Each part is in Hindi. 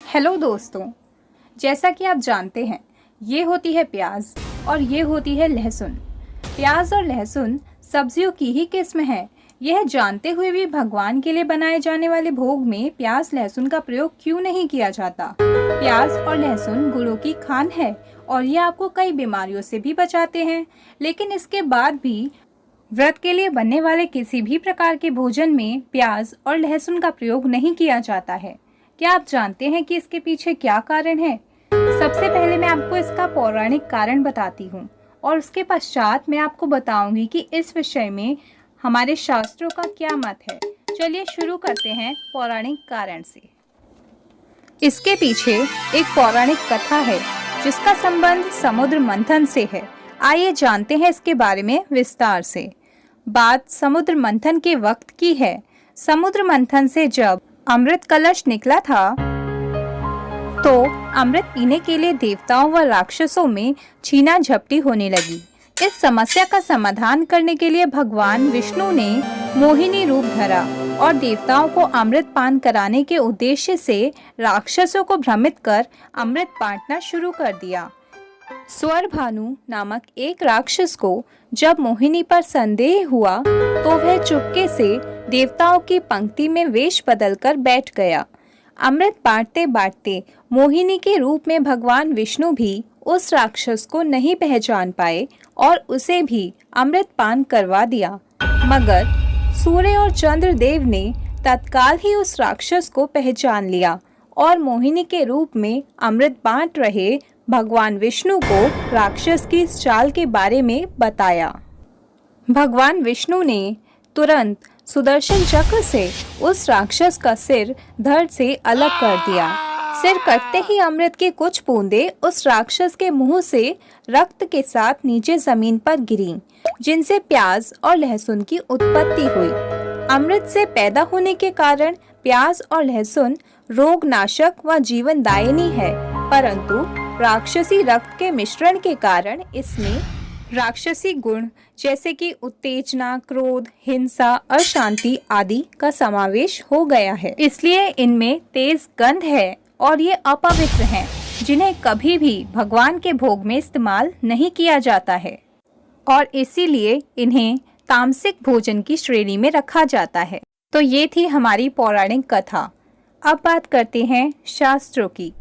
हेलो दोस्तों, जैसा कि आप जानते हैं ये होती है प्याज और ये होती है लहसुन। प्याज और लहसुन सब्जियों की ही किस्म है। यह जानते हुए भी भगवान के लिए बनाए जाने वाले भोग में प्याज लहसुन का प्रयोग क्यों नहीं किया जाता। प्याज और लहसुन गुणों की खान है और ये आपको कई बीमारियों से भी बचाते हैं। लेकिन इसके बाद भी व्रत के लिए बनने वाले किसी भी प्रकार के भोजन में प्याज और लहसुन का प्रयोग नहीं किया जाता है। क्या आप जानते हैं कि इसके पीछे क्या कारण है? सबसे पहले मैं आपको इसका पौराणिक कारण बताती हूँ और उसके पश्चात मैं आपको बताऊंगी कि इस विषय में हमारे शास्त्रों का क्या मत है। चलिए शुरू करते हैं पौराणिक कारण से। इसके पीछे एक पौराणिक कथा है जिसका संबंध समुद्र मंथन से है। आइए जानते हैं इसके बारे में विस्तार से। बात समुद्र मंथन के वक्त की है। समुद्र मंथन से जब अमृत कलश निकला था तो अमृत पीने के लिए देवताओं व राक्षसों में छीना झपटी होने लगी। इस समस्या का समाधान करने के लिए भगवान विष्णु ने मोहिनी रूप धरा और देवताओं को अमृत पान कराने के उद्देश्य से राक्षसों को भ्रमित कर अमृत बांटना शुरू कर दिया। स्वर भानु नामक एक राक्षस को जब मोहिनी पर संदेह हुआ तो वह चुपके से देवताओं की पंक्ति में वेश बदलकर बैठ गया। अमृत बांटते बांटते मोहिनी के रूप में भगवान विष्णु भी उस राक्षस को नहीं पहचान पाए और उसे भी अमृत पान करवा दिया। मगर सूर्य और चंद्र देव ने तत्काल ही उस राक्षस को पहचान लिया और मोहिनी के रूप में अमृत बांट रहे भगवान विष्णु को राक्षस की इस चाल के बारे में बताया। भगवान विष्णु ने तुरंत सुदर्शन चक्र से उस राक्षस का सिर धड़ से अलग कर दिया। सिर कटते ही अमृत के कुछ बूंदे उस राक्षस के मुंह से रक्त के साथ नीचे जमीन पर गिरी, जिनसे प्याज और लहसुन की उत्पत्ति हुई। अमृत से पैदा होने के कारण प्याज और लहसुन रोगनाशक व जीवनदायिनी है, परंतु राक्षसी रक्त के मिश्रण के कारण इसमें राक्षसी गुण जैसे कि उत्तेजना, क्रोध, हिंसा, अशांति आदि का समावेश हो गया है। इसलिए इनमें तेज गंध है और ये अपवित्र हैं, जिन्हें कभी भी भगवान के भोग में इस्तेमाल नहीं किया जाता है और इसीलिए इन्हें तामसिक भोजन की श्रेणी में रखा जाता है। तो ये थी हमारी पौराणिक कथा। अब बात करते हैं शास्त्रों की।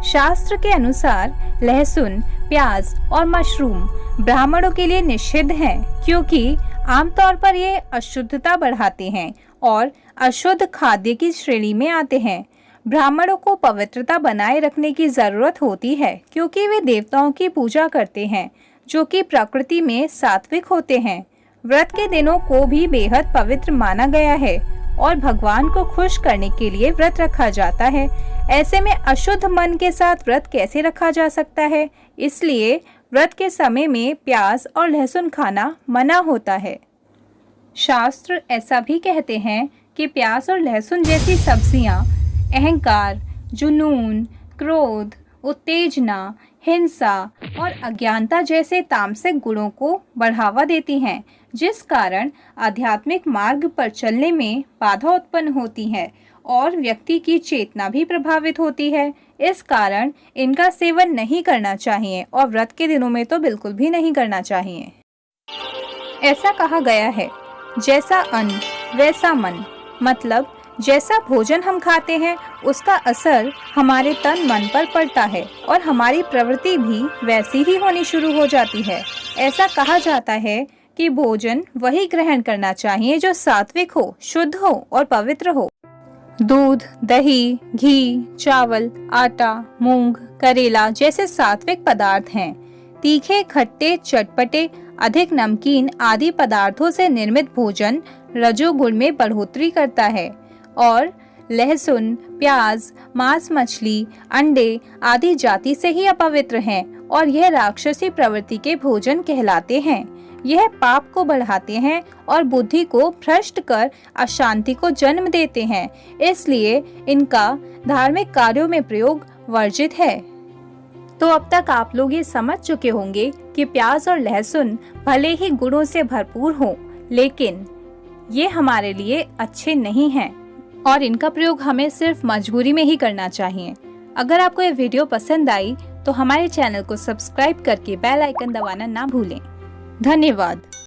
शास्त्र के अनुसार लहसुन, प्याज और मशरूम ब्राह्मणों के लिए निषिद्ध हैं, क्योंकि आमतौर पर ये अशुद्धता बढ़ाते हैं और अशुद्ध खाद्य की श्रेणी में आते हैं। ब्राह्मणों को पवित्रता बनाए रखने की जरूरत होती है, क्योंकि वे देवताओं की पूजा करते हैं जो कि प्रकृति में सात्विक होते हैं। व्रत के दिनों को भी बेहद पवित्र माना गया है और भगवान को खुश करने के लिए व्रत रखा जाता है। ऐसे में अशुद्ध मन के साथ व्रत कैसे रखा जा सकता है? इसलिए व्रत के समय में प्याज और लहसुन खाना मना होता है। शास्त्र ऐसा भी कहते हैं कि प्याज और लहसुन जैसी सब्जियां अहंकार, जुनून, क्रोध, उत्तेजना, हिंसा और अज्ञानता जैसे तामसिक गुणों को बढ़ावा देती हैं, जिस कारण आध्यात्मिक मार्ग पर चलने में बाधा उत्पन्न होती है और व्यक्ति की चेतना भी प्रभावित होती है। इस कारण इनका सेवन नहीं करना चाहिए और व्रत के दिनों में तो बिल्कुल भी नहीं करना चाहिए। ऐसा कहा गया है, जैसा अन्न वैसा मन, मतलब जैसा भोजन हम खाते हैं उसका असर हमारे तन मन पर पड़ता है और हमारी प्रवृत्ति भी वैसी ही होनी शुरू हो जाती है। ऐसा कहा जाता है कि भोजन वही ग्रहण करना चाहिए जो सात्विक हो, शुद्ध हो और पवित्र हो। दूध, दही, घी, चावल, आटा, मूंग, करेला जैसे सात्विक पदार्थ हैं। तीखे, खट्टे, चटपटे, अधिक नमकीन आदि पदार्थों से निर्मित भोजन रजोगुण में बढ़ोतरी करता है और लहसुन, प्याज, मांस, मछली, अंडे आदि जाति से ही अपवित्र हैं और यह राक्षसी प्रवृत्ति के भोजन कहलाते हैं। यह पाप को बढ़ाते हैं और बुद्धि को भ्रष्ट कर अशांति को जन्म देते हैं। इसलिए इनका धार्मिक कार्यों में प्रयोग वर्जित है। तो अब तक आप लोग ये समझ चुके होंगे कि प्याज और लहसुन भले ही गुणों से भरपूर हों, लेकिन ये हमारे लिए अच्छे नहीं हैं और इनका प्रयोग हमें सिर्फ मजबूरी में ही करना चाहिए। अगर आपको ये वीडियो पसंद आई तो हमारे चैनल को सब्सक्राइब करके बेल आइकन दबाना ना भूलें। धन्यवाद।